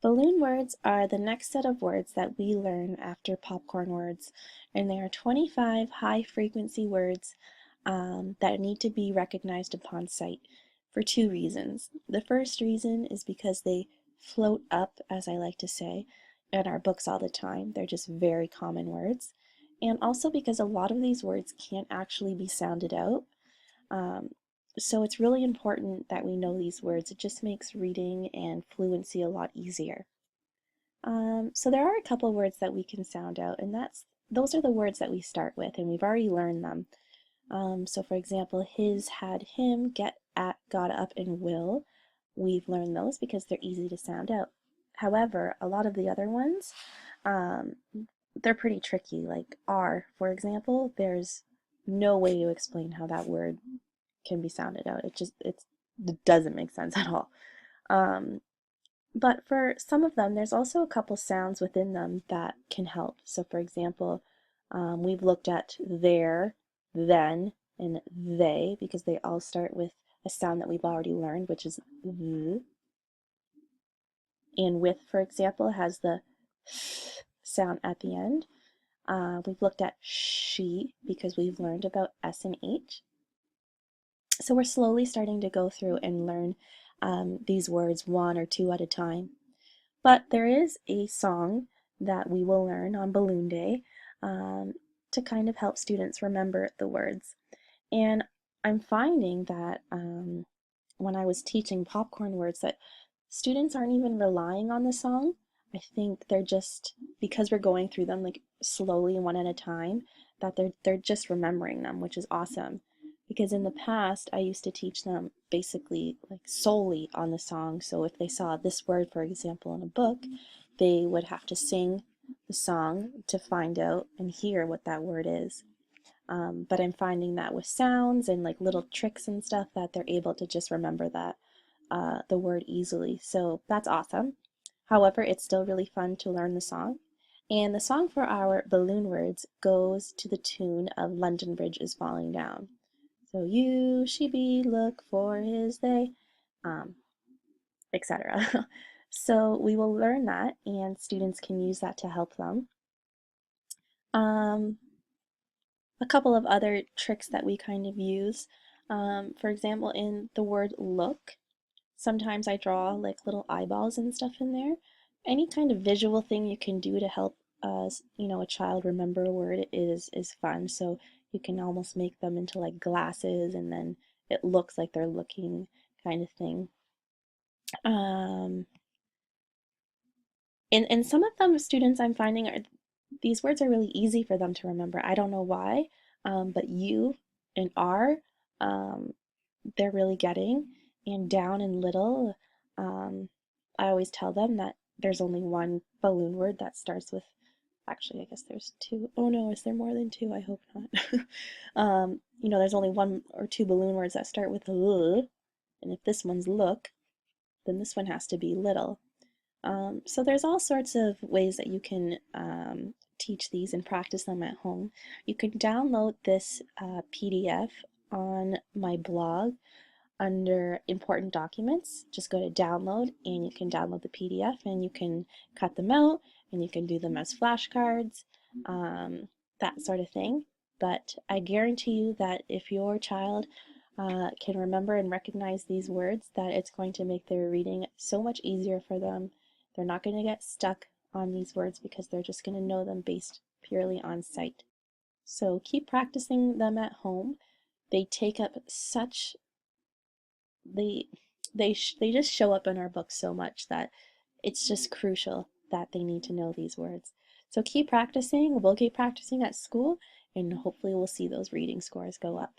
Balloon words are the next set of words that we learn after popcorn words, and they are 25 high-frequency words that need to be recognized upon sight for two reasons. The first reason is because they float up, as I like to say, in our books all the time. They're just very common words. And also because a lot of these words can't actually be sounded out. Um, so it's really important that we know these words. It just makes reading and fluency a lot easier. So there are a couple words that we can sound out, and those are the words that we start with, and we've already learned them. So for example, his, had, him, get, at, got, up, and will. We've learned those because they're easy to sound out. However, a lot of the other ones, um, they're pretty tricky. Like are, for example, there's no way to explain how that word can be sounded out. It doesn't make sense at all. Um, but for some of them, there's also a couple sounds within them that can help. So for example, we've looked at their, then, and they because they all start with a sound that we've already learned, which is th. And with, for example, has the sound at the end. We've looked at she because we've learned about S and H. So we're slowly starting to go through and learn these words one or two at a time. But there is a song that we will learn on Balloon Day to kind of help students remember the words. And I'm finding that when I was teaching popcorn words that students aren't even relying on the song. I think they're just, because we're going through them like slowly one at a time, that they're just remembering them, which is awesome. Because in the past, I used to teach them basically like solely on the song. So if they saw this word, for example, in a book, they would have to sing the song to find out and hear what that word is. But I'm finding that with sounds and like little tricks and stuff that they're able to just remember that the word easily. So that's awesome. However, it's still really fun to learn the song. And the song for our balloon words goes to the tune of London Bridge is Falling Down. So you, she, be, look for his, they, etc. So we will learn that and students can use that to help them. A couple of other tricks that we kind of use. For example, in the word look, sometimes I draw like little eyeballs and stuff in there. Any kind of visual thing you can do to help a child remember a word is fun. So you can almost make them into like glasses and then it looks like they're looking kind of thing. Um, and some of them students I'm finding are these words are really easy for them to remember. I don't know why, but you and are um, they're really getting, and down and little. Um, I always tell them that there's only one balloon word that starts with. Actually, I guess there's two. Oh no, is there more than two? I hope not. There's only one or two balloon words that start with l, and if this one's look, then this one has to be little. So there's all sorts of ways that you can teach these and practice them at home. You can download this PDF on my blog under important documents. Just go to download and you can download the PDF and you can cut them out and you can do them as flashcards, that sort of thing. But I guarantee you that if your child can remember and recognize these words, that it's going to make their reading so much easier for them. They're not going to get stuck on these words because they're just going to know them based purely on sight. So keep practicing them at home. They take up such they they just show up in our books so much that it's just crucial that they need to know these words. So keep practicing. We'll keep practicing at school and hopefully we'll see those reading scores go up.